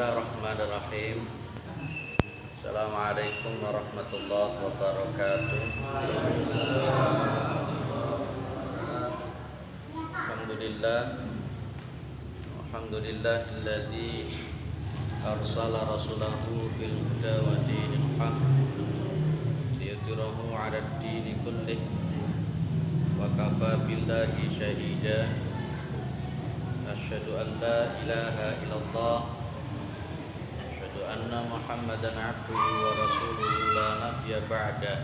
Bismillahirrahmanirrahim. Assalamualaikum warahmatullahi wabarakatuh. Alhamdulillah. Alhamdulillahilladzi arsala rasulahu bil huda wa dinil haq liyudhhirahu 'alad dini kullih wa kafa billahi shahida. Asyhadu an la ilaha illallah wa asyhadu anna Muhammadan 'abduhu wa rasuluhu la nabiyya ba'da.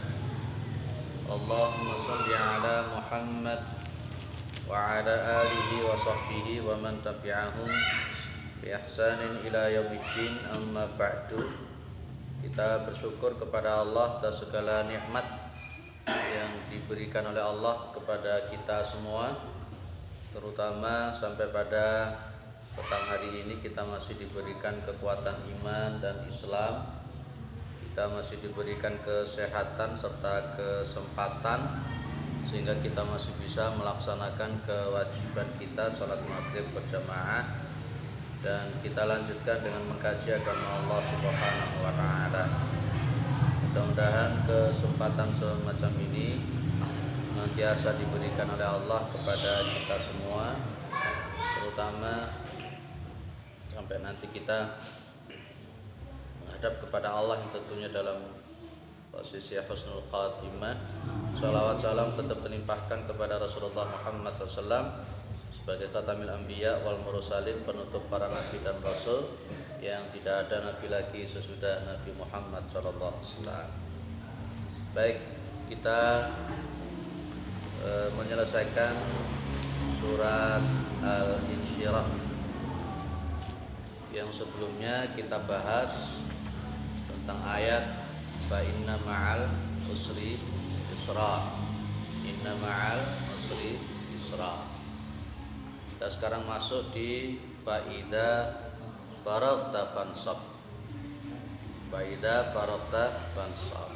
Allahumma shalli 'ala Muhammad wa 'ala alihi wa sahbihi wa man tabi'ahum bi ihsanin ila yaumiddin. Amma ba'du. Kita bersyukur kepada Allah atas segala nikmat yang diberikan oleh Allah kepada kita semua, terutama sampai pada petang hari ini kita masih diberikan kekuatan iman dan Islam. Kita masih diberikan kesehatan serta kesempatan sehingga kita masih bisa melaksanakan kewajiban kita salat maghrib berjamaah, dan kita lanjutkan dengan mengkaji agama Allah Subhanahu wa taala. Mudah-mudahan kesempatan semacam ini senantiasa diberikan oleh Allah kepada kita semua, terutama sampai nanti kita menghadap kepada Allah yang tentunya dalam posisi husnul khatimah. Shalawat salam tetap melimpahkan kepada Rasulullah Muhammad SAW sebagai khatamil anbiya wal mursalin, penutup para nabi dan rasul, yang tidak ada nabi lagi sesudah Nabi Muhammad SAW. Baik, kita menyelesaikan surat Al-Insyirah yang sebelumnya kita bahas tentang ayat fa inna ma'al usri yusra. Inna ma'al usri yusra. Kita sekarang masuk di faida faragta fansab. Faida faragta fansab.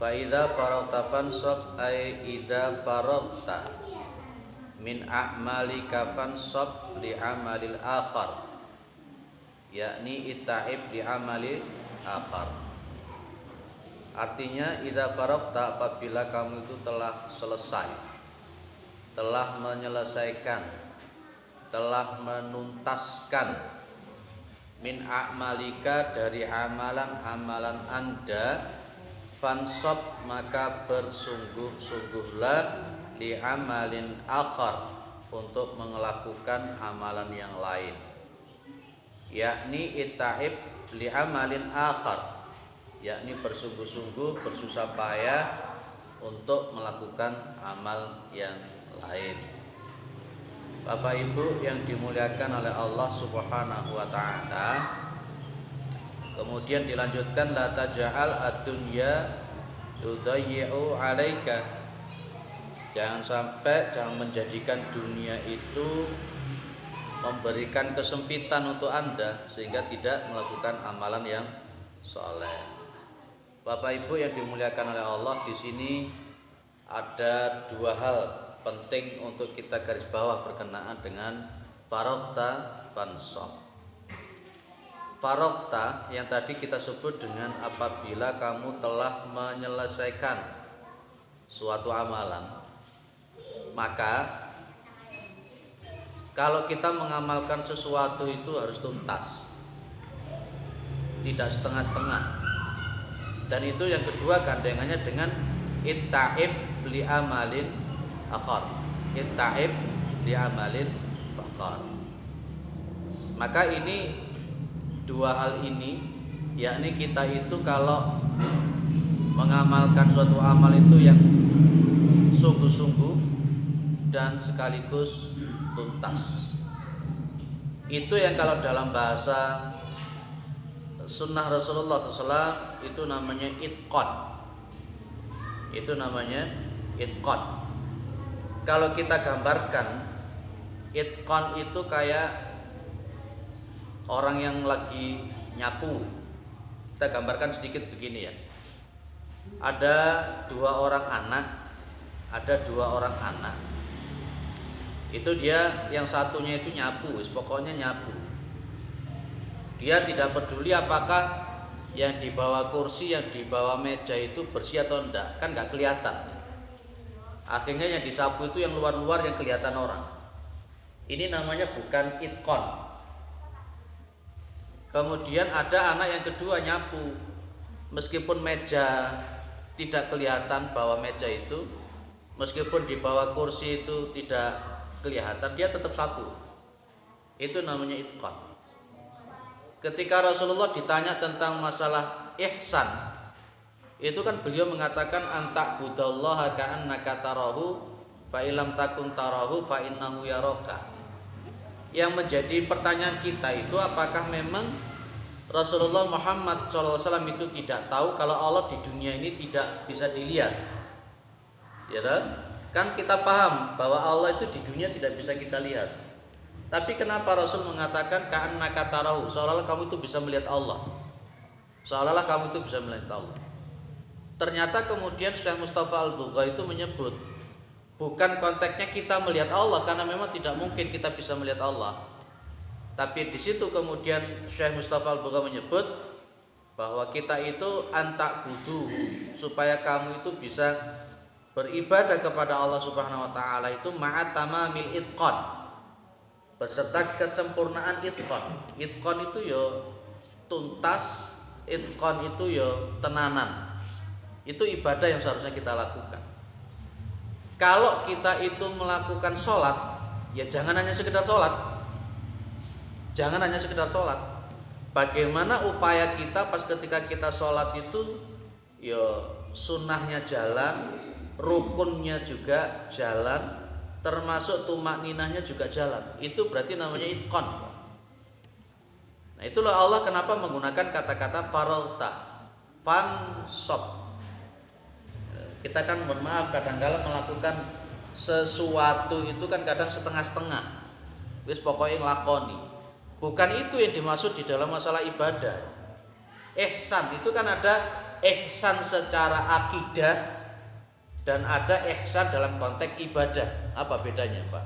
Faida faragta fansab ay idza faragta min a'malika fansab li amalil akhar, yakni ita'ib li amalil akhar. Artinya idza faragta, apabila kamu itu telah selesai, telah menyelesaikan, telah menuntaskan min a'malika, dari amalan-amalan Anda, fansab, maka bersungguh-sungguhlah li amalin akhar, untuk melakukan amalan yang lain, yakni ita'ib li amalin akhar, yakni bersungguh-sungguh, bersusah payah untuk melakukan amal yang lain. Bapak Ibu yang dimuliakan oleh Allah Subhanahu wa taala, kemudian dilanjutkan la taj'al ad-dunya tudayyi'u 'alaika. Jangan menjadikan dunia itu memberikan kesempitan untuk Anda sehingga tidak melakukan amalan yang saleh. Bapak Ibu yang dimuliakan oleh Allah, di sini ada dua hal penting untuk kita garis bawah berkenaan dengan faragta fansab. Faragta yang tadi kita sebut dengan apabila kamu telah menyelesaikan suatu amalan. Maka kalau kita mengamalkan sesuatu itu harus tuntas, tidak setengah-setengah. Dan itu yang kedua gandengannya dengan itta'ib li amalin akhar. Itta'ib li amalin akhar. Maka ini dua hal ini, yakni kita itu kalau mengamalkan suatu amal itu yang sungguh-sungguh dan sekaligus tuntas. Itu yang kalau dalam bahasa sunnah Rasulullah SAW itu namanya itqan. Itu namanya itqan. Kalau kita gambarkan, itqan itu kayak orang yang lagi nyapu. Kita gambarkan sedikit begini ya. Ada dua orang anak. Itu dia yang satunya itu nyapu, pokoknya nyapu. Dia tidak peduli apakah yang di bawah kursi, yang di bawah meja itu bersih atau enggak, kan nggak kelihatan. Akhirnya yang disapu itu yang luar-luar yang kelihatan orang. Ini namanya bukan itqon. Kemudian ada anak yang kedua nyapu, meskipun meja tidak kelihatan bawah meja itu, meskipun di bawah kursi itu tidak kelihatan, dia tetap sapu. Itu namanya itqon. Ketika Rasulullah ditanya tentang masalah ihsan, itu kan beliau mengatakan antak budallaha ka'annaka tarahu fa illam takun tarahu fa innahu yaraka. Yang menjadi pertanyaan kita itu apakah memang Rasulullah Muhammad SAW itu tidak tahu kalau Allah di dunia ini tidak bisa dilihat, ya kan kita paham bahwa Allah itu di dunia tidak bisa kita lihat. Tapi kenapa Rasul mengatakan ka'annaka tarahu, seolah-olah kamu itu bisa melihat Allah, seolah-olah kamu itu bisa melihat Allah. Ternyata kemudian Syekh Mustafa Al-Bugha itu menyebut bukan konteksnya kita melihat Allah, karena memang tidak mungkin kita bisa melihat Allah. Tapi di situ kemudian Syekh Mustafa Al-Bugha menyebut bahwa kita itu antak budu, supaya kamu itu bisa beribadah kepada Allah Subhanahu wa taala itu ma'at tamamil itqan, beserta kesempurnaan itqan. Itqan itu ya tuntas, itqan itu ya tenanan. Itu ibadah yang seharusnya kita lakukan. Kalau kita itu melakukan sholat, ya jangan hanya sekedar sholat. Jangan hanya sekedar sholat. Bagaimana upaya kita pas ketika kita sholat itu, ya sunnahnya jalan, rukunnya juga jalan, termasuk tumak ninahnya juga jalan. Itu berarti namanya itqan. Nah itulah Allah kenapa menggunakan kata-kata faralta, fansop. Kita kan mohon maaf kadang-kadang melakukan sesuatu itu kan kadang setengah-setengah. Wis pokoknya nglakoni. Bukan itu yang dimaksud di dalam masalah ibadah. Ihsan itu kan ada ihsan secara akidah dan ada ihsan dalam konteks ibadah. Apa bedanya, Pak?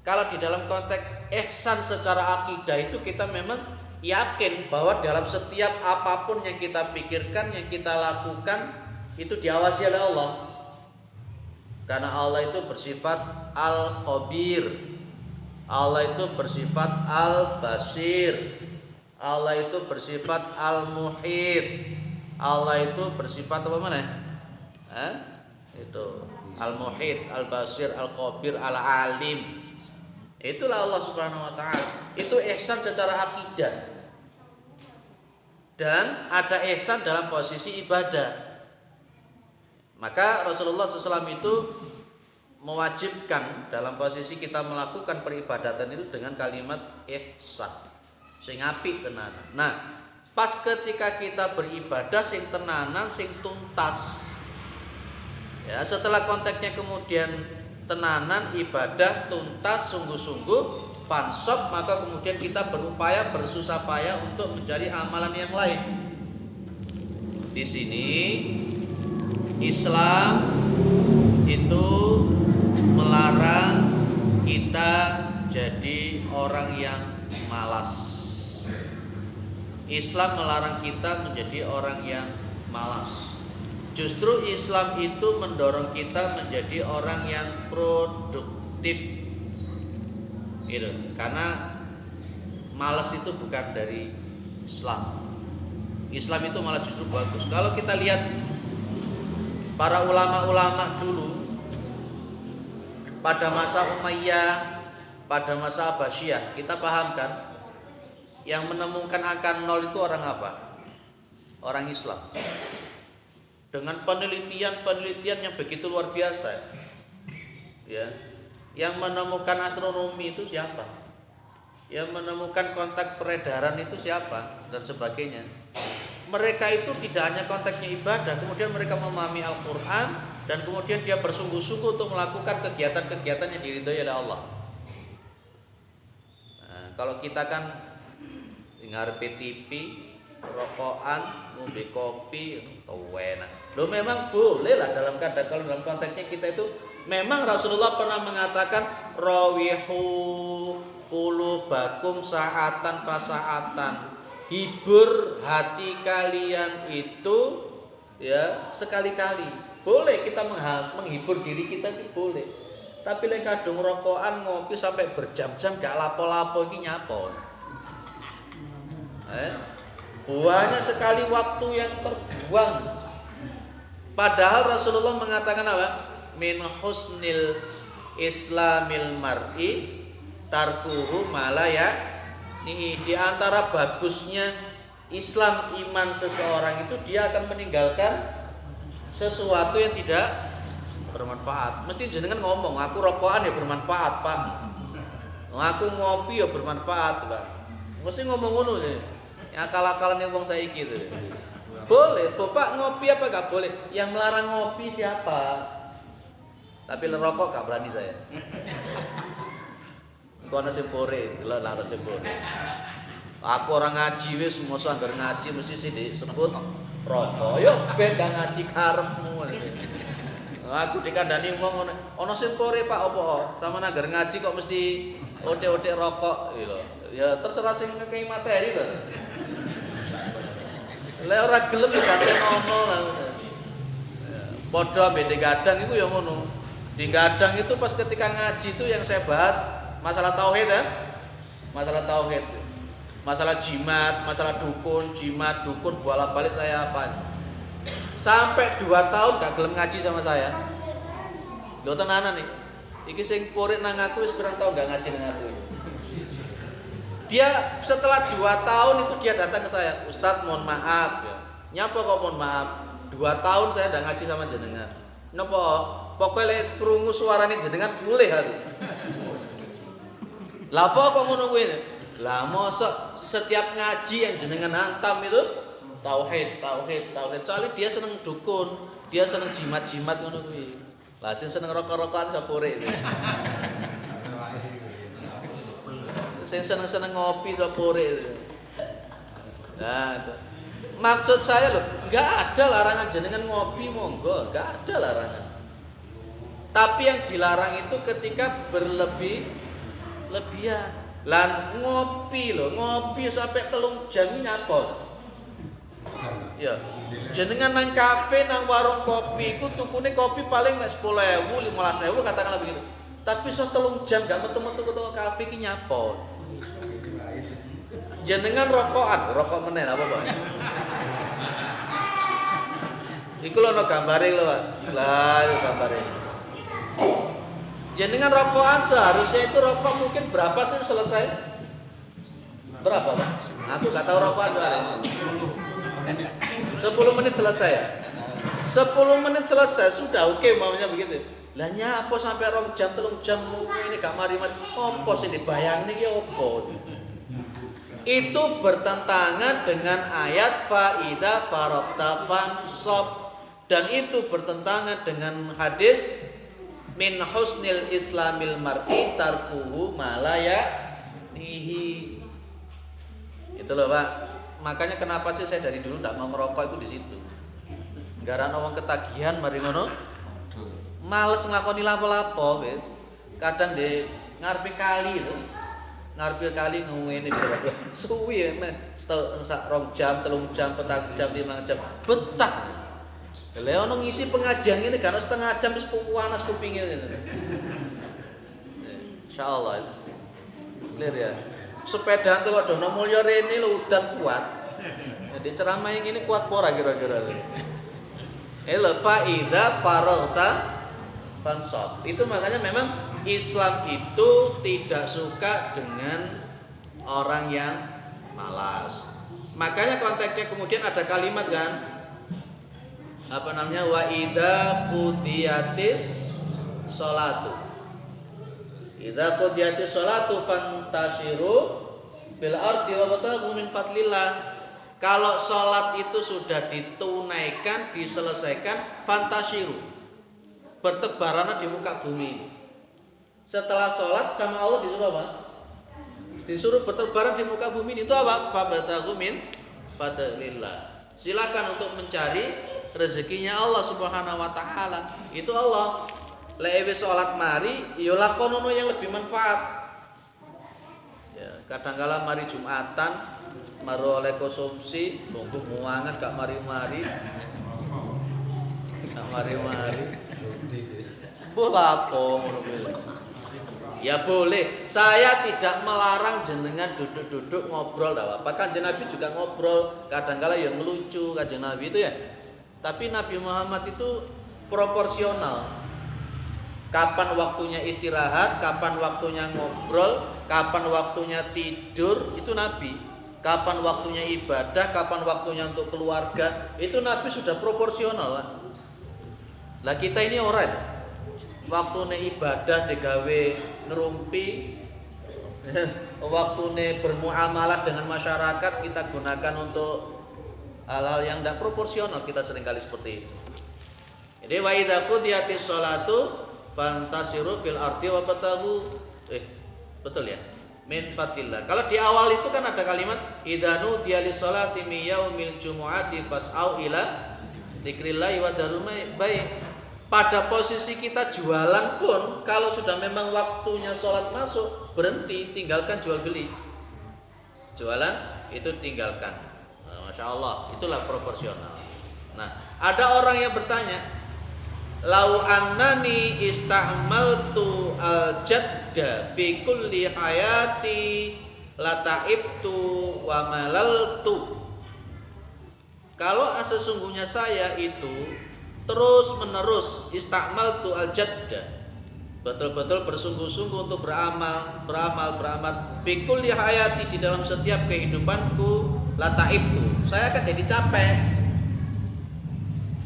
Kalau di dalam konteks ihsan secara akidah itu kita memang yakin bahwa dalam setiap apapun yang kita pikirkan, yang kita lakukan itu diawasi oleh Allah. Karena Allah itu bersifat al-khabir, Allah itu bersifat al-basir, Allah itu bersifat al-muhit, Allah itu bersifat apa mana? Itu al-muhit, al-basir, al-khabir, al-alim. Itulah Allah Subhanahu wa taala. Itu ihsan secara akidah. Dan ada ihsan dalam posisi ibadah. Maka Rasulullah SAW itu mewajibkan dalam posisi kita melakukan peribadatan itu dengan kalimat ihsan, sing apik tenanan. Nah, pas ketika kita beribadah sing tenanan, sing tuntas, ya setelah konteksnya kemudian tenanan, ibadah, tuntas, sungguh-sungguh, fansop, maka kemudian kita berupaya, bersusah payah untuk mencari amalan yang lain. Di sini Islam itu melarang kita jadi orang yang malas. Islam melarang kita menjadi orang yang malas. Justru Islam itu mendorong kita menjadi orang yang produktif. Gitu. Karena malas itu bukan dari Islam. Islam itu malah justru bagus. Kalau kita lihat para ulama-ulama dulu pada masa Umayyah, pada masa Abbasiyah, kita pahamkan yang menemukan angka 0 itu orang apa? Orang Islam. Dengan penelitian yang begitu luar biasa. Ya. Yang menemukan astronomi itu siapa? Yang menemukan kontak peredaran itu siapa? Dan sebagainya. Mereka itu tidak hanya konteksnya ibadah, kemudian mereka memahami Al-Quran dan kemudian dia bersungguh-sungguh untuk melakukan kegiatan-kegiatan yang diridhoi oleh Allah. Nah, kalau kita kan ngarepe TV, rokokan, ngombe kopi, enak. Loh memang boleh lah dalam konteksnya kita itu memang Rasulullah pernah mengatakan rawihu qulubakum sa'atan fasa'atan. Hibur hati kalian itu ya sekali-kali. Boleh kita menghibur diri kita itu boleh. Tapi lek kadung rokokan ngopi sampai berjam-jam gak lapo-lapo iki nyapa. Banyak sekali waktu yang terbuang. Padahal Rasulullah mengatakan apa? Min husnil islamil mar'i tarkuhu malaya. Nih, di antara bagusnya Islam iman seseorang itu dia akan meninggalkan sesuatu yang tidak bermanfaat. Mesti jenengan ngomong, aku rokokan ya bermanfaat, Pak. Aku ngopi ya bermanfaat, Pak. Mesti ngomong ngono sih. Akal-akalan yang wong saiki itu. Boleh, Bapak ngopi apa gak boleh? Yang melarang ngopi siapa? Tapi lerokok gak berani saya. Kau nasi pore, lah nasi pore. Aku orang ngaji wis, mosok anggar ngaji mesti sih disebut rokok. Yo ben gak ngaji karepmu. Aku dikandani wong ono sing pore Pak opo? Sama anggar ngaji kok mesti ote-ote rokok gitu. Ya terserah sing ngekei materi to. Lek ora gelem ya ganten ono lah. Padha ambek gadang iku ya ngono. Di gadang itu pas ketika ngaji itu yang saya bahas masalah tauhid kan? Masalah tauhid. Masalah jimat, masalah dukun, jimat, dukun bolak-balik saya apa. Sampai 2 tahun gak gelem ngaji sama saya. Lho tenanan nih. Iki sing purit nang aku wis pirang tahun gak ngaji nang aku. Dia setelah 2 tahun itu dia datang ke saya, Ustadz mohon maaf ya. Nyapa kok mohon maaf? 2 tahun saya ndak ngaji sama jenengan. Napa? Pokoknya krungu suarane jenengan mulih aku. Lah apa kok ngono kuwi? Lah mosok setiap ngaji yang jenengan hantam itu tauhid. Soalnya dia seneng dukun, dia seneng jimat-jimat ngono kuwi. Lah sing seneng rokok-rokokan sapore itu. Sing seneng ngopi sapore itu. Nah, itu. Maksud saya loh, enggak ada larangan jenengan ngopi monggo, enggak ada larangan. Tapi yang dilarang itu ketika berlebihan. Lan ngopi loh, ngopi sampai 3 jam ini nyapa? Ya. Jenengan nang kafe, nang warung kopi, iku tukune kopi paling mek 10.000, 15.000 katakanlah begitu. Tapi so 3 jam gak metu-metu ke kafe iki nyapa? Jenengan rokokan, rokok menen apa, Pak? Iku lho no gambare lho, Pak. Lah, yo gambare. Jenengan rokokan seharusnya itu rokok mungkin berapa sih selesai? Berapa, Pak? Aku gak tahu rokokan tuh ada. 10 menit selesai. 10 menit selesai sudah oke maunya begitu. Lah nyapa sampai 2 jam 3 jam ini gak mari-mari. Opo sing dibayangne iki opo? Itu bertentangan dengan ayat faida faraqta fansab dan itu bertentangan dengan hadis min husnil islamil mar'i tarkuhu malaya nihi. Itu loh Pak. Makanya kenapa sih saya dari dulu tidak mau merokok itu di situ. Gara-gara wong ketagihan mari ngono. Males nglakoni lapo-lapo wis. Kadang di ngarepe kali itu. Ngarepe kali ngene berapa. Suwi men. Sak 2 jam, 3 jam, 4 jam, 5 jam. Betah. Lha ono ngisi pengajian ngene kan setengah jam wis panas kupinge ngene. Insyaallah. Clear ya. Sepeda tuh kok dono mulya rene lho udan kuat. Jadi ceramah yang ini kuat pora kira-kira. Faida faragta fansab. Itu makanya memang Islam itu tidak suka dengan orang yang malas. Makanya konteksnya kemudian ada kalimat kan apa namanya wa idza qudiyatis sholatu. Idza qudiyatis sholatu fantashiru fil ardi wabtaghu min fadlillah. Kalau sholat itu sudah ditunaikan, diselesaikan, fantashiru. Bertebaranlah di muka bumi. Setelah sholat sama Allah disuruh apa? Disuruh bertebaran di muka bumi. Itu apa? Wabtaghu min fadlillah. Silakan untuk mencari rezekinya Allah Subhanahu wa taala. Itu Allah. Lek wis salat mari ya lakonono yang lebih manfaat. Kadangkala mari Jumatan, mari oleh konsumsi, tunggu muangan gak mari-mari. Gak mari-mari. Boleh apa ya boleh. Saya tidak melarang jenengan duduk-duduk ngobrol dah apa. Kanjeng Nabi juga ngobrol, kadangkala yang ngelucu Kanjeng Nabi itu ya. Tapi Nabi Muhammad itu proporsional. Kapan waktunya istirahat, kapan waktunya ngobrol, kapan waktunya tidur, itu Nabi. Kapan waktunya ibadah, kapan waktunya untuk keluarga, itu Nabi sudah proporsional, Pak. Lah kita ini orang waktune ibadah digawe ngerumpi, waktune bermuamalah dengan masyarakat kita gunakan untuk hal-hal yang tidak proporsional, kita seringkali seperti itu. Jadi wa idza qudiyatis sholatu fantasiru fil ardi wabtaghu betul ya? Min fatillah. Kalau di awal itu kan ada kalimat idanu dialis sholati mi yaumil jumu'ati fas'au ila dzikrillah wa darul baik. Pada posisi kita jualan pun kalau sudah memang waktunya sholat masuk, berhenti, tinggalkan jual beli. Jualan itu tinggalkan. Nah, Masya Allah, itulah proporsional. Nah, ada orang yang bertanya, lau annani ista'maltu al-jadda fi kulli hayati lata'ibtu wa malaltu. Kalau sesungguhnya saya itu terus menerus ista'maltu al-jadda, betul-betul bersungguh-sungguh untuk beramal fi kulli hayati, di dalam setiap kehidupanku, lata'ibtu, saya akan jadi capek,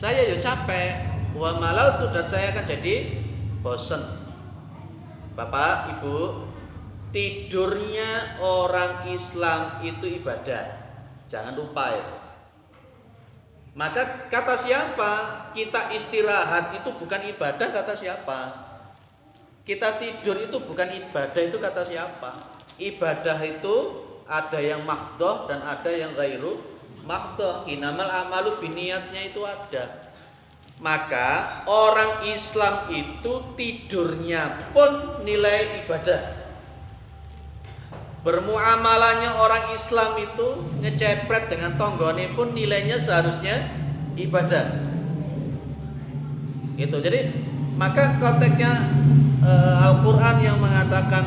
saya ya capek, wa malaltu, dan saya akan jadi bosan. Bapak, Ibu, tidurnya orang Islam itu ibadah. Jangan lupa itu. Maka kata siapa? Kita istirahat itu bukan ibadah, kata siapa? Kita tidur itu bukan ibadah, itu kata siapa? Ibadah itu ada yang maqdoh dan ada yang ghairu maqdoh. Inamal amalu biniyatnya itu ada. Maka orang Islam itu tidurnya pun nilai ibadah. Bermuamalahnya orang Islam itu ngecepret dengan tonggone pun nilainya seharusnya ibadah. Gitu. Jadi maka konteksnya Al-Qur'an yang mengatakan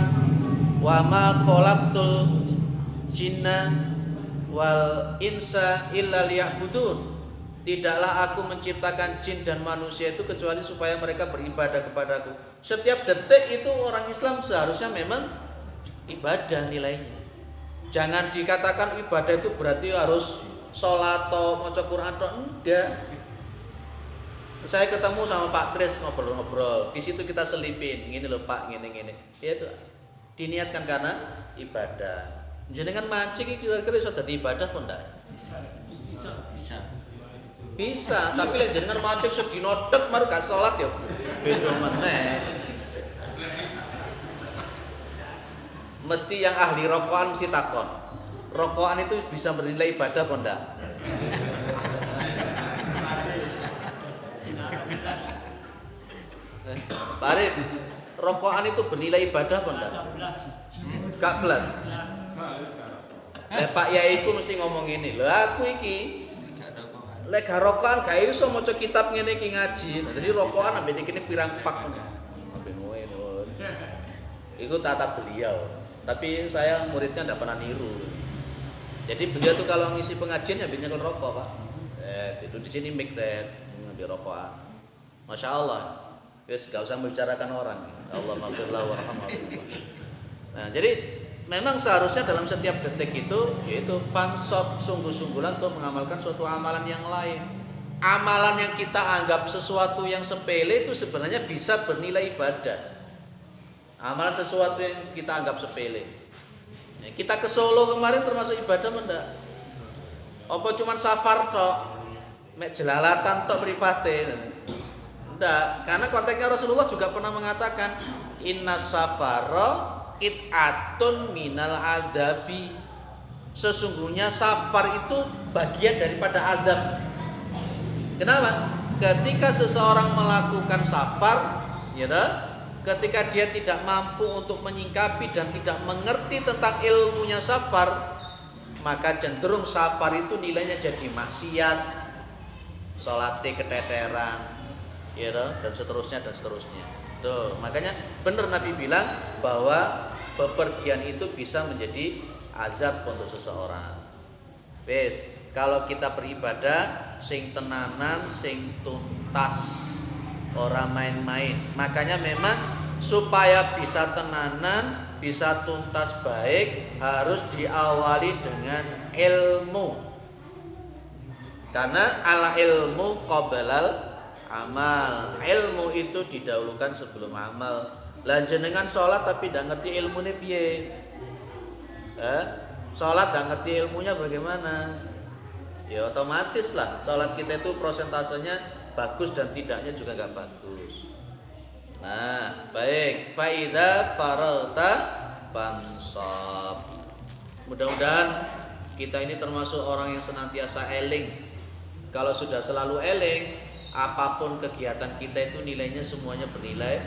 wa ma khalaqtul jinna wal insa illa liya'budun. Tidaklah aku menciptakan jin dan manusia itu kecuali supaya mereka beribadah kepadaku. Setiap detik itu orang Islam seharusnya memang ibadah nilainya. Jangan dikatakan ibadah itu berarti harus sholat atau maca Quran atau enggak. Saya ketemu sama Pak Kris ngobrol-ngobrol. Di situ kita selipin, gini loh Pak, gini. Ya itu diniatkan karena ibadah. Jenengan mancing kira-kira iso dadi ibadah pun enggak? Bisa, tapi lek jenengan mancing sedina tek maru gak salat ya beda meneh. Mesti yang ahli rokokan mesti takon. Rokokan itu bisa bernilai ibadah apa enggak? Pak Arif, rokokan itu bernilai ibadah apa enggak? Gak belas. Pak Yai ku mesti ngomong ini. Lah aku iki lek gak rokokan gak iso maca kitab ngene iki ngaji. Jadi rokokan ambek iki pirang pak. Ambek ngono. Iku tata beliau. Tapi saya muridnya tidak pernah niru. Jadi beliau tuh kalau ngisi pengajian ya biasanya nyekel rokok Pak. Itu di sini mic ngambil rokokan. Masya Allah. Wes gak usah membicarakan orang. Allah maghfirlah warhamah. Nah jadi memang seharusnya dalam setiap detik itu yaitu fansop sungguh-sungguhan untuk mengamalkan suatu amalan yang lain. Amalan yang kita anggap sesuatu yang sepele itu sebenarnya bisa bernilai ibadah. Amalan sesuatu yang kita anggap sepele. Kita ke Solo kemarin termasuk ibadah enggak? Apa cuman safar tok? Mek jelalatan tok mripate. Enggak, karena konteksnya Rasulullah juga pernah mengatakan inna safara qit'atun minal adabi. Sesungguhnya safar itu bagian daripada adab. Kenapa? Ketika seseorang melakukan safar, ya dah, ketika dia tidak mampu untuk menyingkapi dan tidak mengerti tentang ilmunya safar, maka cenderung safar itu nilainya jadi maksiat, sholatnya keteteran, ya, dan seterusnya dan seterusnya. Tuh, makanya benar Nabi bilang bahwa bepergian itu bisa menjadi azab untuk seseorang. Wes, kalau kita beribadah sing tenanan, sing tuntas, orang main-main. Makanya memang supaya bisa tenanan, bisa tuntas baik harus diawali dengan ilmu. Karena al ilmu qoblal amal. Ilmu itu didahulukan sebelum amal. Lah jenengan sholat tapi tidak ngerti ilmunya piye? Sholat tidak ngerti ilmunya bagaimana? Ya otomatis lah sholat kita itu prosentasenya bagus dan tidaknya juga nggak bagus. Nah, baik. Faida faralta fansab. Mudah-mudahan kita ini termasuk orang yang senantiasa eling. Kalau sudah selalu eling, apapun kegiatan kita itu nilainya semuanya bernilai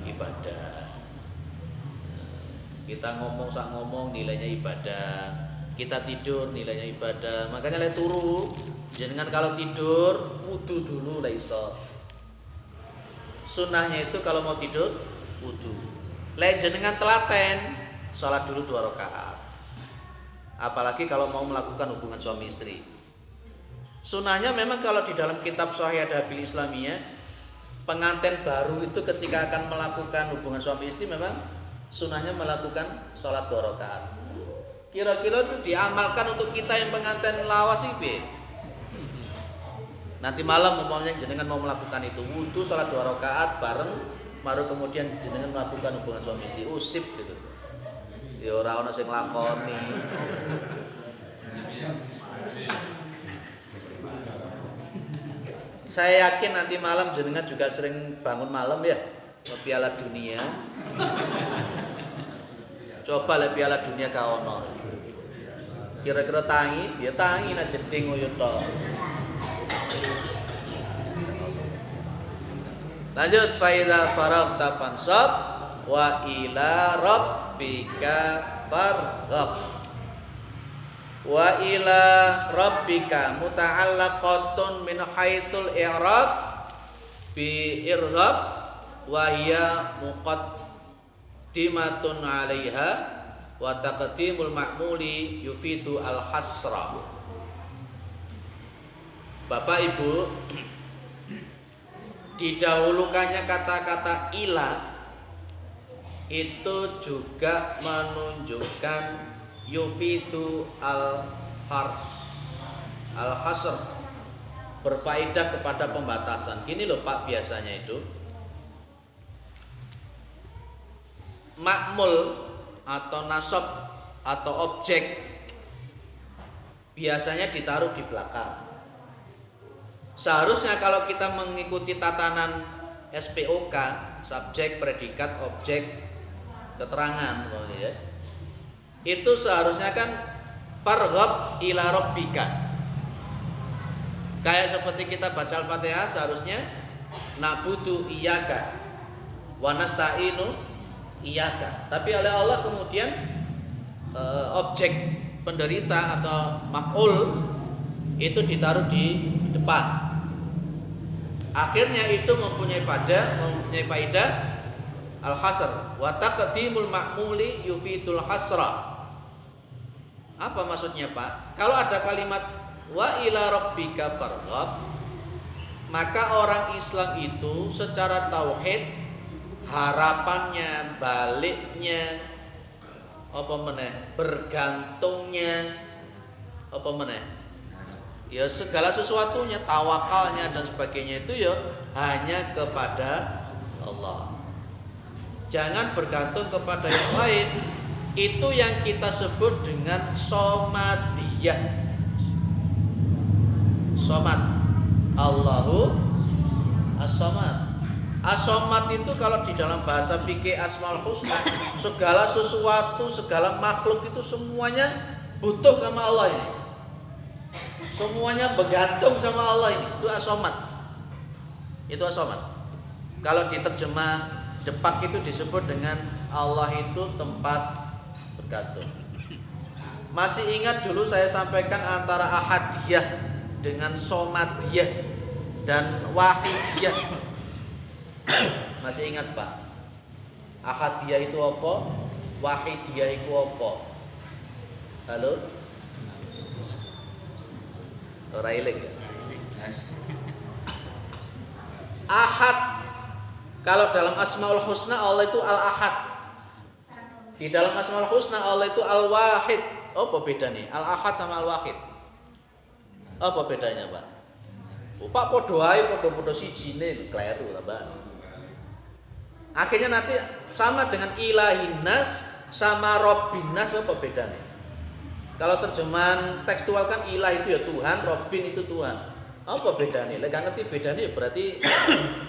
ibadah. Kita ngomong sak ngomong nilainya ibadah. Kita tidur nilainya ibadah. Makanya lek turu, jangan kalau tidur wudu dulu lah iso. Sunnahnya itu kalau mau tidur wudu. Lek jenengan telaten, salat dulu 2 rakaat. Apalagi kalau mau melakukan hubungan suami istri. Sunnahnya memang kalau di dalam kitab Sahih Adabil Islamiyah, pengantin baru itu ketika akan melakukan hubungan suami istri memang sunnahnya melakukan sholat 2 rakaat. Kira-kira itu diamalkan untuk kita yang pengantin lawas ibe. Nanti malam umpamanya jenengan mau melakukan itu wudu sholat 2 rakaat bareng, baru kemudian jenengan melakukan hubungan suami istri, usip gitu. Ya ora ana sing nglakoni. Saya yakin nanti malam jenengan juga sering bangun malam ya, Piala Dunia. Coba lihat Piala Dunia ka ono. Kira-kira tangi, ya tangi nak jeding ngoyo to. Lanjut, faida faragta fansab wa ila rabbika farghab. Wa ila rabbika muta'allaqatun min haitsul i'rab bi irghab wa hiya muqaddimatun 'alaiha wa taqdimul ma'muli yufidu al-hasra. Bapak Ibu, didahulukannya kata-kata ila itu juga menunjukkan yufidu al-hasr, berfaedah kepada pembatasan. Gini loh Pak, biasanya itu makmul atau nasab atau objek biasanya ditaruh di belakang. Seharusnya kalau kita mengikuti tatanan SPOK, subjek, predikat, objek, keterangan, ya, itu seharusnya kan farghab ila rabbika. Kayak seperti kita baca Al-Fatihah seharusnya na'budu iyyaka wa nasta'inu iyyaka. Tapi oleh Allah kemudian objek penderita atau maf'ul itu ditaruh di depan. Akhirnya itu mempunyai faedah al-hasr wa taqdimul ma'muli yufidul hasra. Apa maksudnya Pak? Kalau ada kalimat wa ila rabbika farghab, maka orang Islam itu secara tauhid harapannya, baliknya, apa meneh, bergantungnya, apa meneh, ya segala sesuatunya, tawakalnya dan sebagainya itu ya hanya kepada Allah. Jangan bergantung kepada yang lain. Itu yang kita sebut dengan somadiyah. Somad. Allahu as-somad. As-somad itu kalau di dalam bahasa fikih Asmaul Husna, segala sesuatu, segala makhluk itu semuanya butuh sama Allah ini. Semuanya bergantung sama Allah ini. Itu as-somad. Itu as-somad. Kalau diterjemah Depak itu disebut dengan Allah itu tempat bergantung. Masih ingat dulu saya sampaikan antara ahadiyah dengan somadiyah dan wahidiyah. Masih ingat Pak? Ahadiyah itu apa? Wahidiyah itu apa? Halo? Ora eling ya? Ahad. Kalau dalam Asmaul Husna Allah itu Al-Ahad. Di dalam Asmaul Husna Allah itu Al-Wahid. Apa bedanya? Al-Ahad sama Al-Wahid. Apa bedanya, Pak? Pak podo ae podo-podo sijine kleru lah, Pak. Akhirnya nanti sama dengan Ilahinnas sama Robbinas, apa bedanya? Kalau terjemahan tekstual kan ilah itu ya Tuhan, Robbin itu Tuhan. Apa bedanya? Lek gak ngerti bedanya ya berarti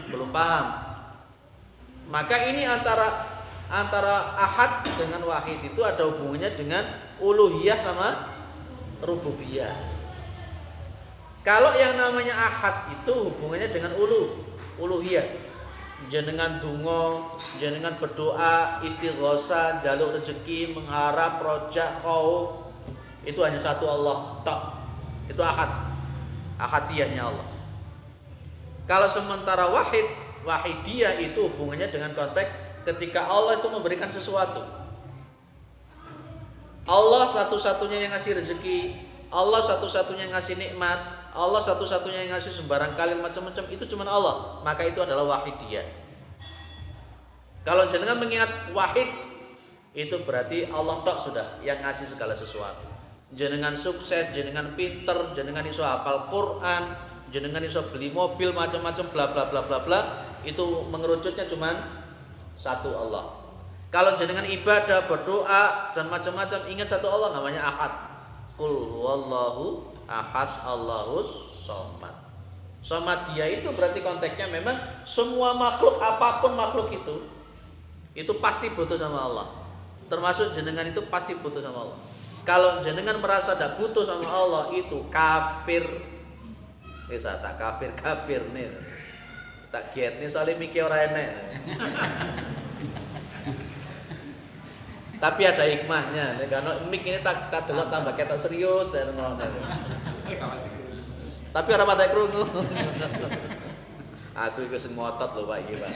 belum paham. Maka ini antara ahad dengan wahid itu ada hubungannya dengan uluhiyah sama rububiyah. Kalau yang namanya ahad itu hubungannya dengan uluhiyah. Jenengan donga, jenengan berdoa, istighosa, jaluk rezeki, mengharap, rojak, khauf, itu hanya satu Allah tok. Itu ahad. Ahadiyahnya Allah. Kalau sementara wahidiyah itu hubungannya dengan konteks ketika Allah itu memberikan sesuatu. Allah satu-satunya yang ngasih rezeki, Allah satu-satunya yang ngasih nikmat, Allah satu-satunya yang ngasih sembarang kali macam-macam, itu cuma Allah. Maka itu adalah wahidiyah. Kalau jenengan mengingat wahid, itu berarti Allah tok sudah yang ngasih segala sesuatu. Jenengan sukses, jenengan pinter, jenengan iso hafal Quran, jenengan iso beli mobil macam-macam bla bla bla bla bla, itu mengerucutnya cuma satu Allah. Kalau jenengan ibadah, berdoa dan macam-macam, ingat satu Allah, namanya ahad. Qul huwallahu ahad, Allahus somad. Somadiyah itu berarti konteksnya memang semua makhluk, apapun makhluk itu pasti butuh sama Allah. Termasuk jenengan itu pasti butuh sama Allah. Kalau jenengan merasa tidak butuh sama Allah, itu kafir. Tak kafir nih. Tak giat nih soalnya mikir orang enek. Tapi ada hikmahnya. Karena mik ini tak delok tambah ketok serius dan ngono. Tapi ora patek krungu. Aku iku sing ngotot lho Pak iki, Pak.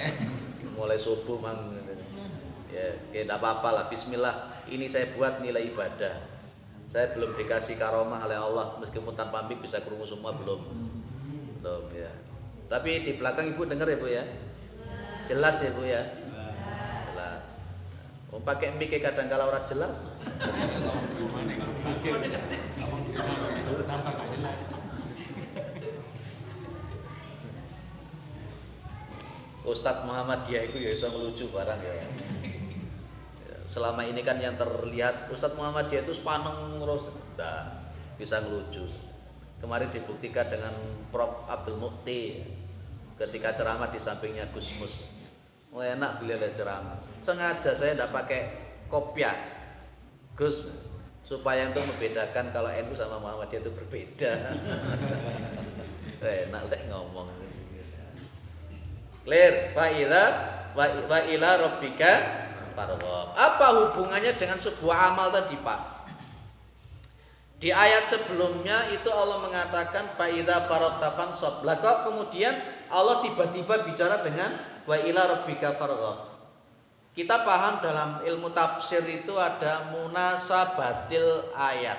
Mulai subuh mang. Ya, tidak apa-apa lah. Bismillah. Ini saya buat nilai ibadah. Saya belum dikasih karomah oleh Allah, meskipun tanpa mik bisa krungu semua belum ya. Tapi di belakang Ibu dengar ya Bu ya? Jelas ya Bu ya? Jelas. Pakai mic kadang kala ora jelas. Ustadz Muhammadiyah itu ya bisa melucu barang ya. Selama ini kan yang terlihat Ustadz Muhammadiyah itu sepaneng terus, nah, bisa ngelucu. Kemarin dibuktikan dengan Prof. Abdul Mukti ketika ceramah di sampingnya Gus Mus. Enak beliau ceramah. Sengaja saya tidak pakai kopiah Gus supaya untuk membedakan kalau NU sama Muhammadiyah itu berbeda. Enak lek ngomong. Clear? Wa ila rabbika farghab. Apa hubungannya dengan sebuah amal tadi, Pak? Di ayat sebelumnya itu Allah mengatakan fa idza faragta fansab. Lah kok kemudian Allah tiba-tiba bicara dengan wa ila rabbika farghab. Kita paham dalam ilmu tafsir itu ada munasabatil ayat.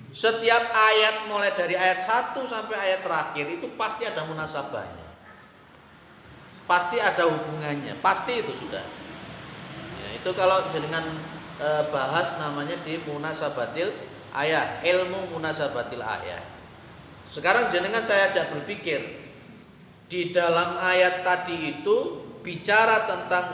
Setiap ayat mulai dari ayat 1 sampai ayat terakhir itu pasti ada munasabahnya. Pasti ada hubungannya, pasti itu sudah. Ya, itu kalau jenengan bahas namanya di munasabatil ayat, ilmu munasabatil ayat. Sekarang jenengan saya ajak berpikir, di dalam ayat tadi itu bicara tentang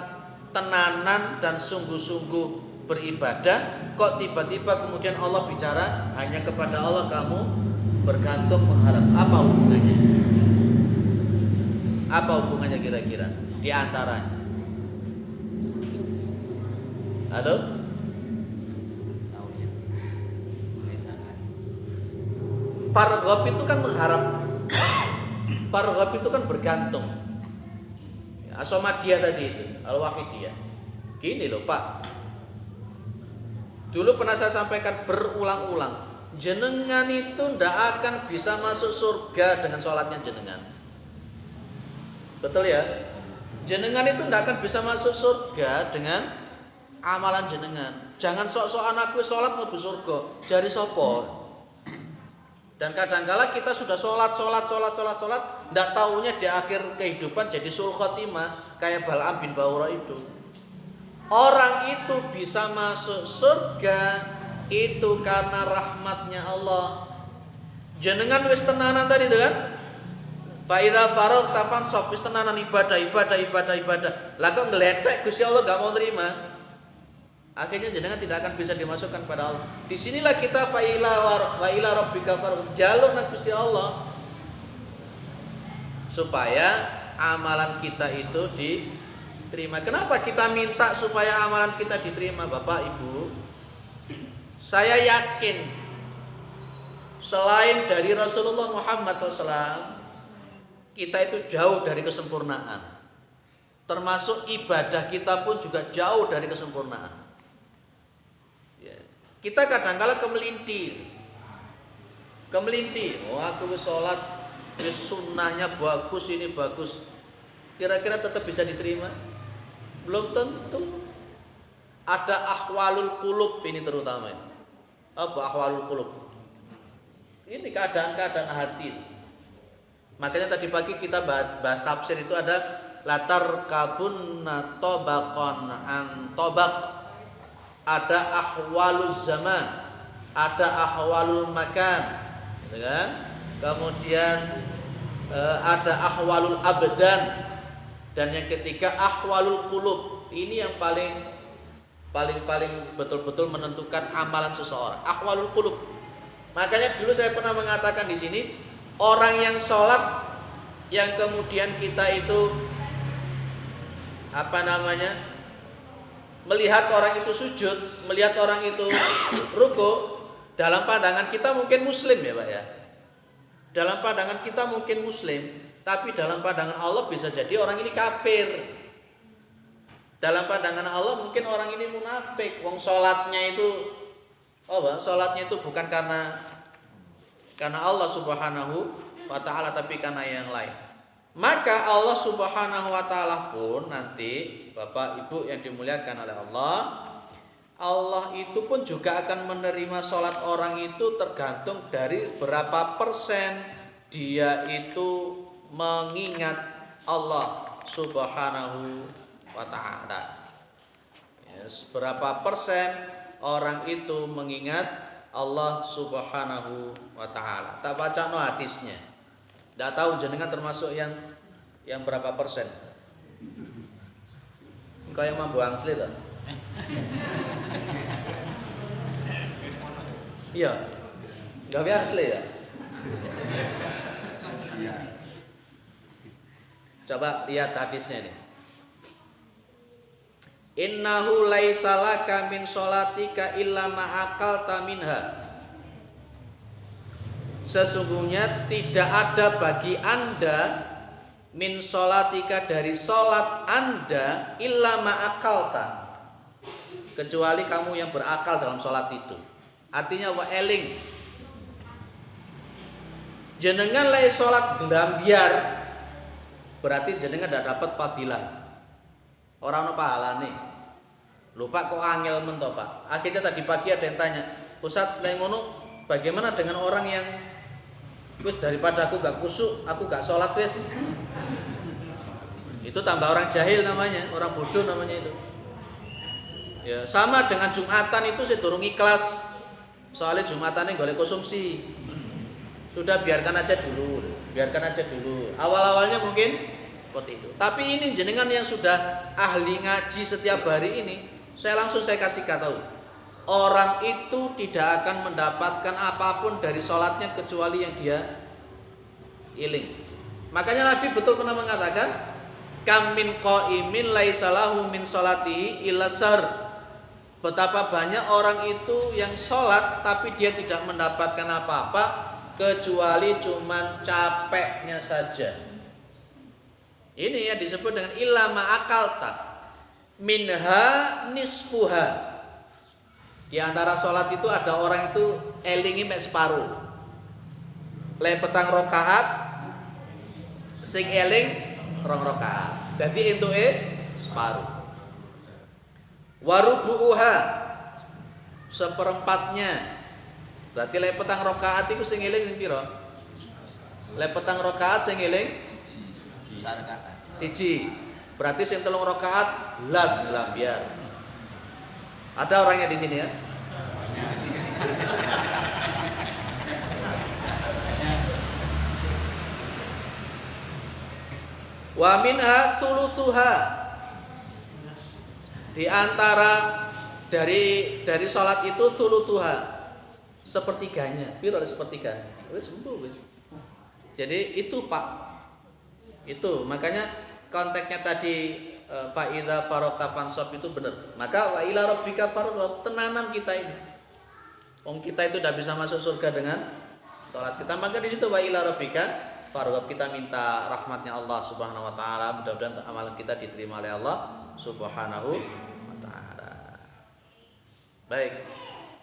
tenanan dan sungguh-sungguh beribadah, kok tiba-tiba kemudian Allah bicara hanya kepada Allah kamu bergantung mengharap. Apa hubungannya? Apa hubungannya kira-kira di antaranya? Halo? Farghab itu kan mengharap. Farghab itu kan bergantung. As-Samadiyah tadi itu, Al-Wahidiyah. Gini loh Pak, dulu pernah saya sampaikan berulang-ulang, jenengan itu ndak akan bisa masuk surga dengan sholatnya jenengan. Betul ya? Jenengan itu ndak akan bisa masuk surga dengan amalan jenengan. Jangan sok-sokan aku sholat mlebu surga, jari sopo. Dan kadangkala kita sudah sholat, ndak taunya di akhir kehidupan jadi sul khotimah kayak Bal'am bin Ba'urah itu. Orang itu bisa masuk surga itu karena rahmatnya Allah. Jenengan wis tenanan tadi itu kan? Fa idza faragta fansab, wis tenanan ibadah. Lah kok ngeletek Gusti Allah enggak mau terima. Akhirnya jenengan tidak akan bisa dimasukkan pada Allah. Disinilah kita fa ila rabbika farghab, jaluk nang Gusti Allah supaya amalan kita itu diterima. Kenapa kita minta supaya amalan kita diterima, Bapak Ibu? Saya yakin selain dari Rasulullah Muhammad SAW, kita itu jauh dari kesempurnaan. Termasuk ibadah kita pun juga jauh dari kesempurnaan. Ya. Kita kadang-kala kemelintir. Oh aku sholat, sunnahnya bagus, ini bagus. Kira-kira tetap bisa diterima? Belum tentu. Ada ahwalul qulub ini terutama. Apa ahwalul qulub? Ini keadaan-keadaan hati. Makanya tadi pagi kita bahas tafsir itu ada latar kabunna tobakon an tobak. Ada ahwalul zaman, ada ahwalul makan, gitu kan? Kemudian ada ahwalul abdan, dan yang ketiga ahwalul qulub. Ini yang paling betul-betul menentukan amalan seseorang. Ahwalul qulub. Makanya dulu saya pernah mengatakan di sini, orang yang sholat yang kemudian kita itu melihat orang itu sujud, melihat orang itu ruku, dalam pandangan kita mungkin muslim ya Pak ya. Dalam pandangan kita mungkin muslim, tapi dalam pandangan Allah bisa jadi orang ini kafir. Dalam pandangan Allah mungkin orang ini munafik. Wong sholatnya itu sholatnya itu bukan karena Allah Subhanahu wa ta'ala, tapi karena yang lain. Maka Allah Subhanahu wa ta'ala pun nanti, Bapak Ibu yang dimuliakan oleh Allah itu pun juga akan menerima sholat orang itu tergantung dari berapa persen dia itu mengingat Allah Subhanahu wa ta'ala. Berapa persen orang itu mengingat Allah Subhanahu wa ta'ala. Tak baca no hadisnya. Tidak tahu jenengan termasuk yang berapa persen. Kayak mampu angsli toh. Iya. Enggak biasa asli ya. Coba lihat hadisnya nih. Innahu laisa laka min sholatika illa ma aqalta minha. Sesungguhnya tidak ada bagi Anda min sholatika dari sholat Anda illa ma aqalta, kecuali kamu yang berakal dalam sholat itu. Artinya wa eling. Jenengan lagi sholat gelambiar, berarti jenengan tidak dapat fadilah. Orang no pahala nih. Lupa kok angel mentok Pak. Akhirnya tadi pagi ada yang tanya, Ustaz, lain ngono bagaimana dengan orang yang wis daripada aku gak kusuk, aku gak sholat wis. Itu tambah orang jahil namanya, orang bodoh namanya itu. Ya, sama dengan Jumatan itu saya turun ikhlas. Soalnya Jumatannya golek konsumsi. Sudah biarkan aja dulu. Awal-awalnya mungkin seperti itu. Tapi ini jenengan yang sudah ahli ngaji setiap hari ini, saya kasih tahu. Orang itu tidak akan mendapatkan apapun dari sholatnya kecuali yang dia iling. Makanya Nabi betul pernah mengatakan, kam min qaimin laisa lahu min sholatihi illa sar. Betapa banyak orang itu yang sholat tapi dia tidak mendapatkan apa-apa kecuali cuman capeknya saja. Ini yang disebut dengan illa ma'akalta minha nisfuha. Di antara sholat itu ada orang itu elingi mek separuh. Le petang rakaat sing eling rong rakaat. Dadi entuke separuh. Warubuha seperempatnya. Berarti le petang rakaat iku sing eling sing pira? Le petang rakaat sing eling siji. Berarti sing 3 rakaat belas lah biar. Ada orangnya di sini ya? Wa minha thulutsuha. Di antara dari salat itu thulutsuha, sepertiganya. Piro sepertiga? Wis wis. Jadi itu Pak. Itu makanya konteksnya tadi fa idza faraqta fansab itu benar. Maka wa ila rabbika farghab, tenanan kita ini. Wong kita itu tidak bisa masuk surga dengan salat kita. Maka di situ wa ila rabbika farghab, kita minta rahmatnya Allah Subhanahu wa taala, mudah-mudahan amalan kita diterima oleh Allah Subhanahu wa taala. Baik.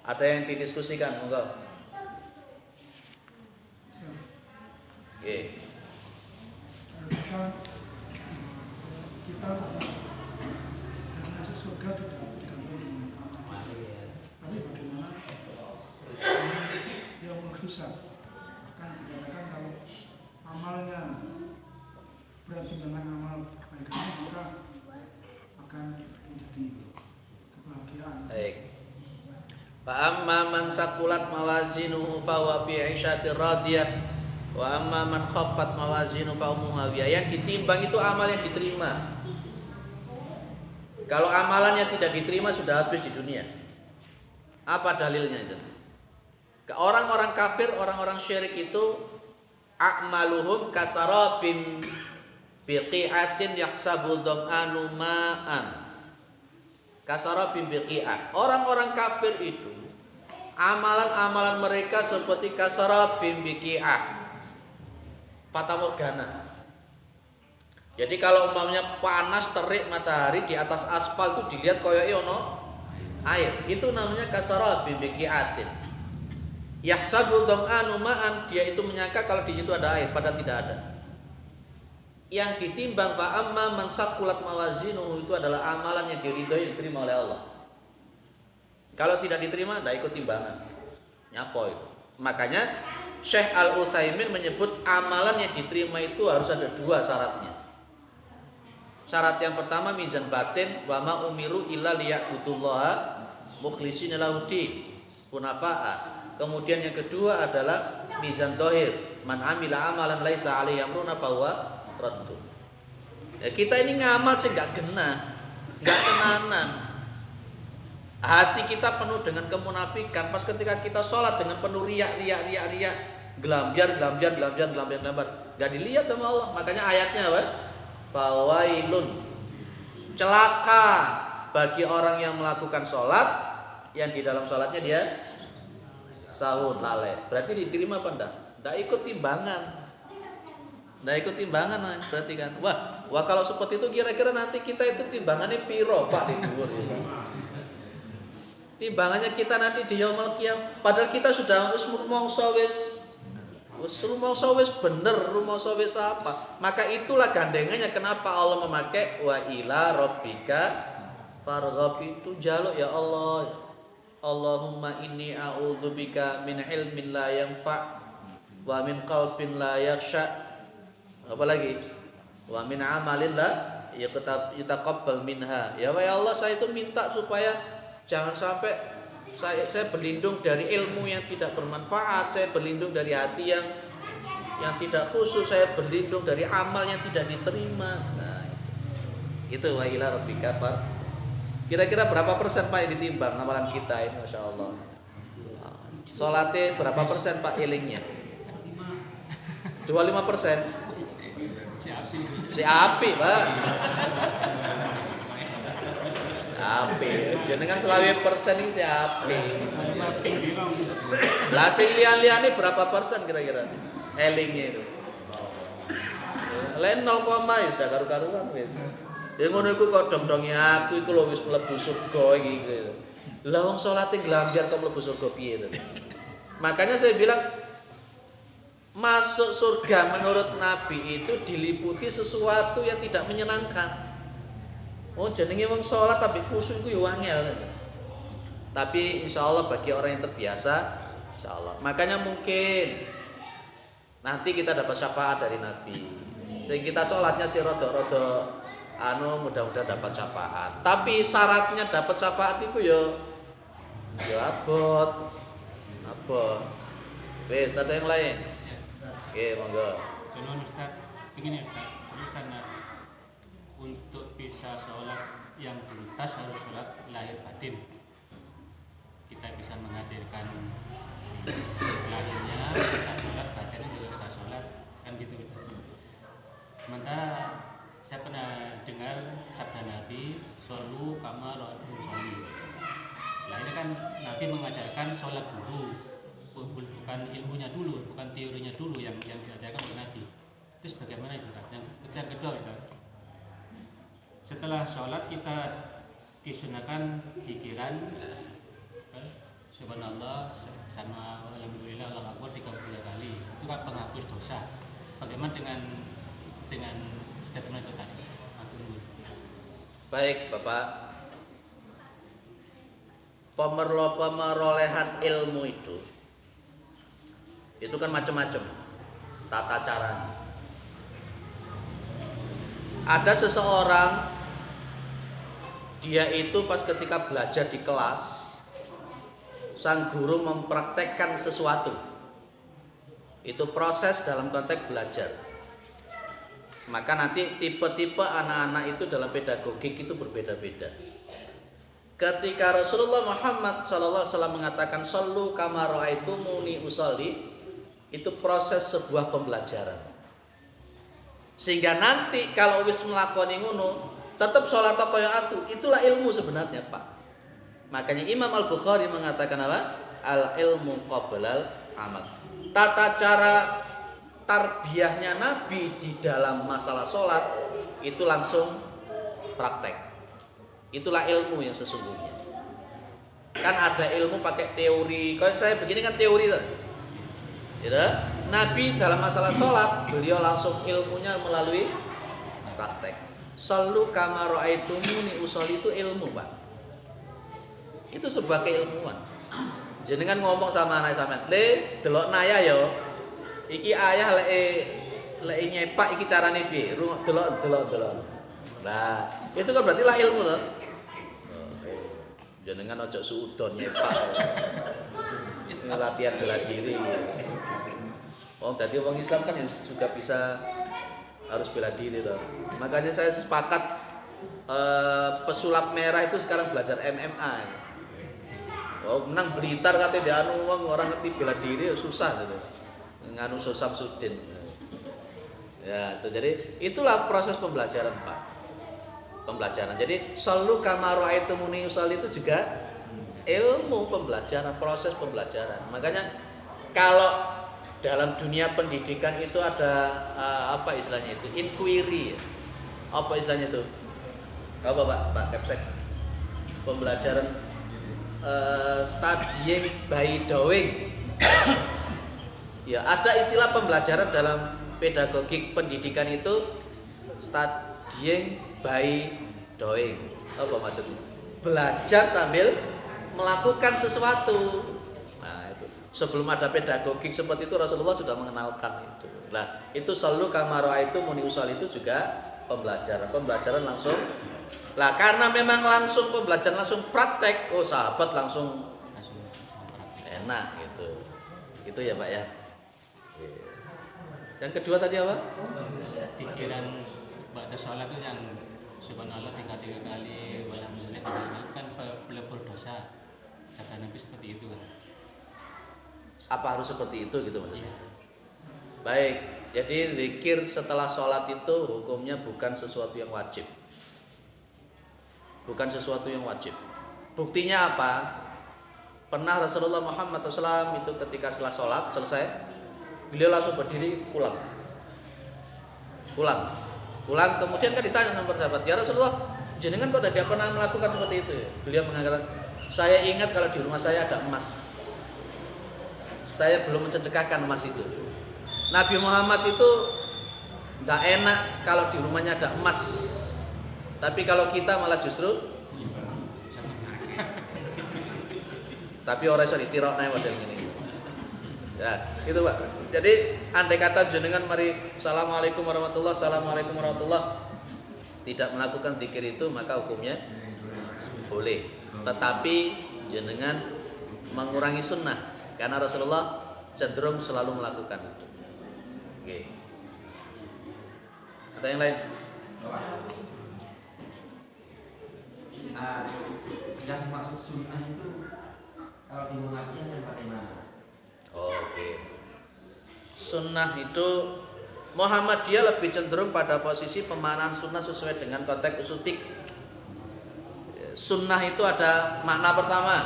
Ada yang didiskusikan monggo. Oke. Kita masuk surga tidak tergantung dengan amal. Tapi bagaimana yang menghisab? Akan dikatakan kalau amalnya berat dengan amal kebaikan juga akan menjadi kebahagiaan. Baik. Fa amma man saqulat mawazinuhu fa huwa fi 'ishatir radiyah wa amma man khaffat mawazinu fa ummuhu hawiyah. Yang ditimbang itu amal yang diterima. Kalau amalannya tidak diterima sudah habis di dunia. Apa dalilnya itu? Orang-orang kafir, orang-orang syirik itu a'maluhum kasarabim biqi'atin yahsabu dham'anu ma'an. Kasarabim biqi'ah. Orang-orang kafir itu amalan-amalan mereka seperti kasarabim biqi'ah, fata morgana. Jadi kalau umpamanya panas terik matahari di atas aspal itu dilihat koyoke ono air, itu namanya kasarabim biqi'atin. Yahsabu dham'anu ma'an, dia itu menyangka kalau di situ ada air, padahal tidak ada. Yang ditimbang fa amma man saqulat mawazinuhu, itu adalah amalan yang diridhoi, diterima oleh Allah. Kalau tidak diterima, tidak ikut timbangan. Nyapo itu. Makanya Syekh Al-Utsaimin menyebut amalan yang diterima itu harus ada 2 syaratnya. Syarat yang pertama mizan batin, wa ma umiru illa liya'budullaha mukhlishina lahud-din hunafa'a. Kemudian yang kedua adalah mizan dohir, man amila amalan laisa alaihi amruna fahuwa raddu. Ya, kita ini ngamal sih nggak genah, nggak tenanan. Hati kita penuh dengan kemunafikan. Pas ketika kita sholat dengan penuh riak, gelambiar, nggak dilihat sama Allah. Makanya ayatnya apa? Fawailun, celaka bagi orang yang melakukan sholat yang di dalam sholatnya dia sahur lalai. Berarti diterima apa enggak? Enggak ikut timbangan. Enggak ikut timbangan berarti kan. Wah kalau seperti itu kira-kira nanti kita itu timbangannya piro Pak di dhuwur ya. Timbangannya kita nanti di yaumul qiyamah, padahal kita sudah rumangsa wis bener, rumangsa wis apa. Maka itulah gandengannya kenapa Allah memakai wa ila rabbika farghab, itu jaluk ya Allah. Allahumma inni a'udzubika min ilmin la yanfa' wa min qalbin la yakhsha. Apa lagi? Wa min amalin la yataqabbal minha. Ya Allah, saya itu minta supaya jangan sampai saya berlindung dari ilmu yang tidak bermanfaat, saya berlindung dari hati yang tidak khusyuk, saya berlindung dari amal yang tidak diterima. Nah, itu wa ila rabbika far. Kira-kira berapa persen Pak yang ditimbang amalan kita ini, Masya Allah. Sholatnya berapa persen Pak ilingnya? 25%. Si api Pak. Api. Jenengan 20% ini si api. Lah sing lian-liane berapa persen kira-kira? Elingnya itu. Lain 0, ya sudah karu-karuan gitu. Ya ngono iku kok dong-dongi aku iku lho wis mlebu surga iki gitu. Lah wong salate nglambyar kok mlebu surga piye to? Makanya saya bilang masuk surga menurut Nabi itu diliputi sesuatu yang tidak menyenangkan. Oh jenenge wong salat tapi khusyuk iku yo angel. Tapi insyaallah bagi orang yang terbiasa insyaallah. Makanya mungkin nanti kita dapat syafaat dari Nabi. Sehingga kita sholatnya sih rodo-rodo mudah-mudahan dapat syafaat. Tapi syaratnya dapat syafaat itu yo abot. Wes ada yang lain? Oke, monggo. Kalau Ustaz, begini Ustaz, karena untuk bisa sholat yang tuntas harus sholat lahir batin. Kita bisa menghadirkan lahirnya, kita sholat, batinnya juga kita sholat, kan gitu Ustaz. Sementara saya pernah dengar sabda Nabi, "Shollu kama ra'aytum sholli." Nah ini kan Nabi mengajarkan sholat dulu, bukan ilmunya dulu, bukan teorinya dulu yang diajarkan oleh Nabi. Terus bagaimana itu Ustaz? Yang kedua Ustaz, setelah sholat kita disunahkan zikran Subhanallah sama Alhamdulillah Allah Akbar 33 kali. Itu kan penghapus dosa. Bagaimana dengan statement itu tadi? Baik, Bapak. Pemerolehan ilmu itu kan macam-macam tata cara. Ada seseorang dia itu pas ketika belajar di kelas sang guru mempraktekkan sesuatu. Itu proses dalam konteks belajar. Maka nanti tipe-tipe anak-anak itu dalam pedagogik itu berbeda-beda. Ketika Rasulullah Muhammad SAW mengatakan shollu kama ra'aitumuni usolli, itu proses sebuah pembelajaran. Sehingga nanti kalau wis melakoni ngono, tetap sholat kaya atu, itulah ilmu sebenarnya, Pak. Makanya Imam Al-Bukhari mengatakan apa? Al ilmu qoblal amal. Tata cara tarbiyahnya Nabi di dalam masalah sholat itu langsung praktek. Itulah ilmu yang sesungguhnya. Kan ada ilmu pakai teori. Kalau saya begini kan teori tuh. Gitu? Nabi dalam masalah sholat beliau langsung ilmunya melalui praktek. Shollu kama ra'aitumuni usolli itu ilmu, Pak. Itu sebuah keilmuan. Jenengan ngomong sama anak sampean, "Le, delok naya yo. Iki ayah lek nyepak iki carane piye? Delok. Nah, itu kan berarti lah ilmu to. Jenengan ojo suudon nyepak. Latihan bela diri. Oh, tadi orang Islam kan yang juga bisa harus bela diri toh. Makanya saya sepakat pesulap merah itu sekarang belajar MMA. Oh, menang Blitar katanya dia orang ngerti bela diri susah gitu. Nganu Samsudin. Ya, itu jadi itulah proses pembelajaran, Pak. Pembelajaran. Jadi shollu kama ra'aitumuni usolli itu juga ilmu pembelajaran, proses pembelajaran. Makanya kalau dalam dunia pendidikan itu ada apa istilahnya itu? Inquiry. Apa istilahnya itu? Apa Pak Kepsek? Pembelajaran studying by doing. Ya, ada istilah pembelajaran dalam pedagogik pendidikan itu studying by doing. Apa maksudnya? Belajar sambil melakukan sesuatu. Nah, itu. Sebelum ada pedagogik seperti itu Rasulullah sudah mengenalkan itu. Nah, itu shollu kama ra'aitumuni usolli itu juga pembelajaran langsung. Lah karena memang langsung pembelajaran langsung praktek, oh sahabat langsung enak gitu. Itu ya, Pak ya. Yang kedua tadi apa? Pikiran ba'da sholat itu yang subhanallah 33 kali, walhamdulillah 3 kali kan pelebur dosa. Kata Nabi seperti itu kan. Apa harus seperti itu gitu maksudnya? Iya. Baik, jadi zikir setelah sholat itu hukumnya bukan sesuatu yang wajib. Bukan sesuatu yang wajib. Buktinya apa? Pernah Rasulullah Muhammad SAW itu ketika setelah sholat selesai, beliau langsung berdiri pulang. Pulang kemudian kan ditanya sama sahabat, ya Rasulullah, jenengan kok tidak pernah melakukan seperti itu ya? Beliau mengatakan, saya ingat kalau di rumah saya ada emas, saya belum mensedekahkan emas itu. Nabi Muhammad itu nggak enak kalau di rumahnya ada emas, tapi kalau kita malah justru tapi orang iso ditirok naik model ini. Ya, itu Pak. Jadi andai kata jenengan mari assalamualaikum warahmatullah, assalamualaikum warahmatullah, tidak melakukan zikir itu maka hukumnya boleh. Tetapi jenengan mengurangi sunnah karena Rasulullah cenderung selalu melakukan itu. Oke. Ada yang lain? Yang dimaksud sunnah itu kalau di Muhammadiyah yang bagaimana? Oke. Sunnah itu Muhammadiyah lebih cenderung pada posisi pemahaman sunnah sesuai dengan konteks usul fiqh. Sunnah itu ada makna pertama,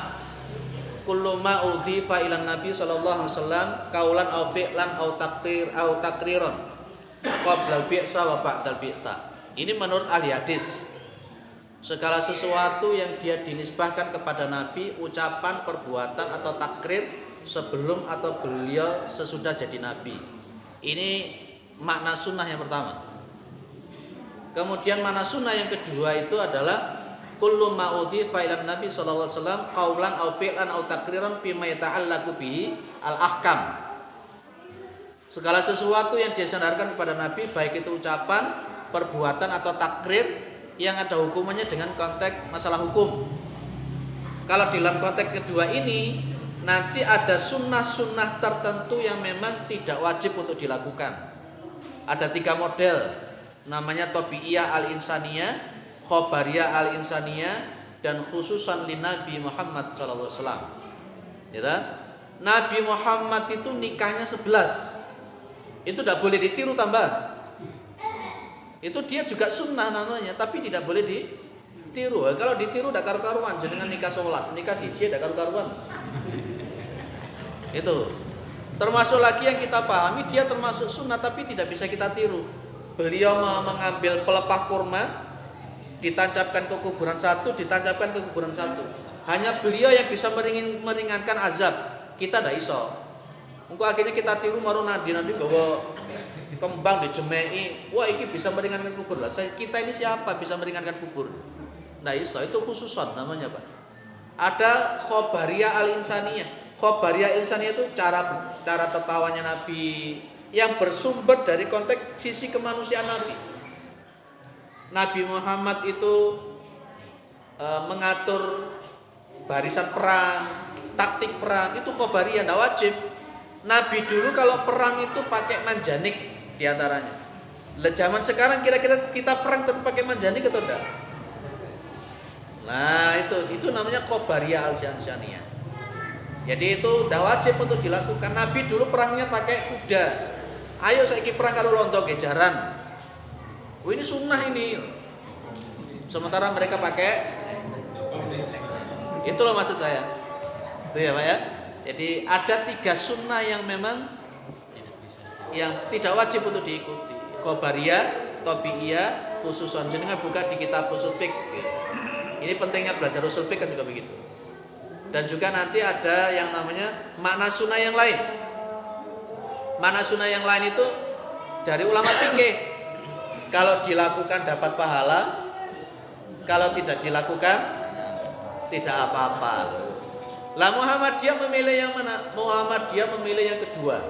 kullu ma udhifa ilan nabi sallallahu alaihi wasallam qaulan aw fi'lan aw takriran qabla al-bi'sa wa ba'da al-bi'sa. Ini menurut ahli hadis. Segala sesuatu yang dia dinisbahkan kepada Nabi, ucapan, perbuatan atau takrir sebelum atau beliau sesudah jadi Nabi. Ini makna sunnah yang pertama. Kemudian makna sunnah yang kedua itu adalah kullu ma udhifa ilan nabi sallallahu alaihi wasallam qaulan aw fi'lan aw takriran bima yata'allaqu bihi al-ahkam. Segala sesuatu yang disandarkan kepada Nabi, baik itu ucapan, perbuatan atau takrir yang ada hukumannya dengan konteks masalah hukum. Kalau di dalam konteks kedua ini nanti ada sunnah-sunnah tertentu yang memang tidak wajib untuk dilakukan. Ada 3 model, namanya Tabi'iyah al-Insaniyah, Khobariyah al-Insaniyah, dan khususan li Nabi Muhammad sallallahu alaihi wasallam. Ya kan? Nabi Muhammad itu nikahnya 11. Itu tidak boleh ditiru tambahan. Itu dia juga sunnah namanya, tapi tidak boleh ditiru. Kalau ditiru tidak karu-karuan, jenengan nikah sholat, nikah siji tidak karu-karuan. Itu termasuk lagi yang kita pahami, dia termasuk sunnah tapi tidak bisa kita tiru. Beliau mengambil pelepah kurma, ditancapkan ke kuburan satu, ditancapkan ke kuburan satu. Hanya beliau yang bisa meringankan azab, kita tidak iso. Engko akhirnya kita tiru maru nanti bawa kembang dijemei, wah ini bisa meringankan kubur lah. Kita ini siapa bisa meringankan kubur? Nah iso, itu khususan namanya Pak. Ada Khobariyah al-Insaniyah. Khobariyah al-Insaniyah itu cara tertawanya Nabi yang bersumber dari konteks sisi kemanusiaan Nabi. Nabi Muhammad itu mengatur barisan perang, taktik perang, itu Khobariyah, tidak wajib. Nabi dulu kalau perang itu pakai manjanik diantaranya. Zaman sekarang kira-kira kita perang tetap pakai manjanik atau enggak? Nah itu namanya Khobariyah al-Insaniyah. Jadi itu tidak wajib untuk dilakukan. Nabi dulu perangnya pakai kuda. Ayo saiki perang kalau lontong gejaran. Oh ini sunnah ini. Sementara mereka pakai. Itu loh maksud saya. Itu ya Pak ya. Jadi ada 3 sunnah yang memang yang tidak wajib untuk diikuti. Khobariyah, Tabi'iyah, khususan jenengan buka di kitab usul fiqh. Ini pentingnya belajar usul fiqh kan juga begitu. Dan juga nanti ada yang namanya makna sunnah yang lain. Makna sunnah yang lain itu dari ulama fikih. Kalau dilakukan dapat pahala, kalau tidak dilakukan tidak apa-apa. Lah Muhammadiyah memilih yang mana? Muhammadiyah memilih yang kedua.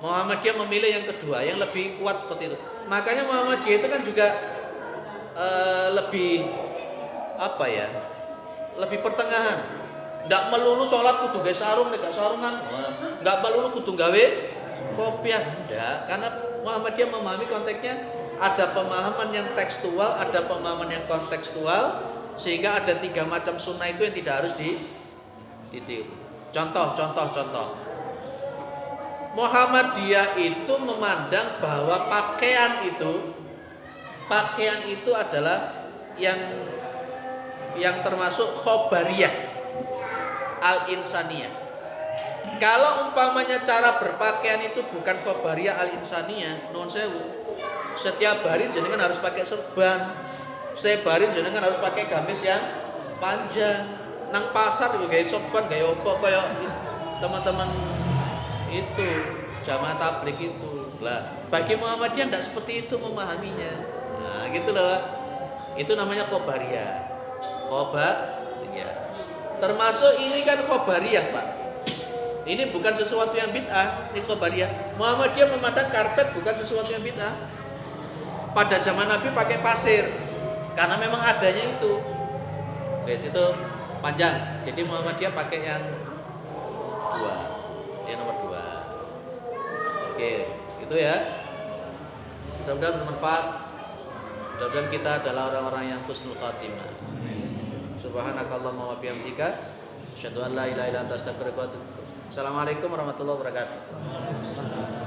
Muhammadiyah memilih yang kedua, yang lebih kuat seperti itu. Makanya Muhammadiyah itu kan juga lebih apa ya? Lebih pertengahan. Ndak melulu sholat kudu gawe sarung, nek gak sarungan. Ndak melulu kudu gawe kopiah, ndak. Karena Muhammadiyah memahami konteksnya, ada pemahaman yang tekstual, ada pemahaman yang kontekstual, sehingga ada 3 macam sunnah itu yang tidak harus ditiru. Contoh. Muhammadiyah itu memandang bahwa pakaian itu adalah yang termasuk Khobariyah al-Insaniyah. Kalau umpamanya cara berpakaian itu bukan khobariyah al-insaniyah, nuwun sewu. Setiap hari jenengan harus pakai serban. Setiap hari jenengan harus pakai gamis yang panjang. Nang pasar juga gaya serban, gaya opo kaya teman-teman itu jamaah tabligh itu. Lah, bagi Muhammadiyah tidak seperti itu memahaminya. Nah, gitu loh. Itu namanya khobariyah. Khobariyah. Termasuk ini kan khobariyah, Pak. Ini bukan sesuatu yang bid'ah, ini khobariyah. Muhammadiyah memandang karpet bukan sesuatu yang bid'ah. Pada zaman Nabi pakai pasir karena memang adanya itu. Guys, itu panjang. Jadi Muhammadiyah pakai yang 2. Yang nomor 2. Oke, itu ya. Mudah-mudahan bermanfaat. Mudah-mudahan kita adalah orang-orang yang husnul khatimah. Subhanakallahumma wa bihamdika asyhadu an la ilaha illa anta astaghfiruka wa atubu ilaik. Assalamualaikum warahmatullahi wabarakatuh.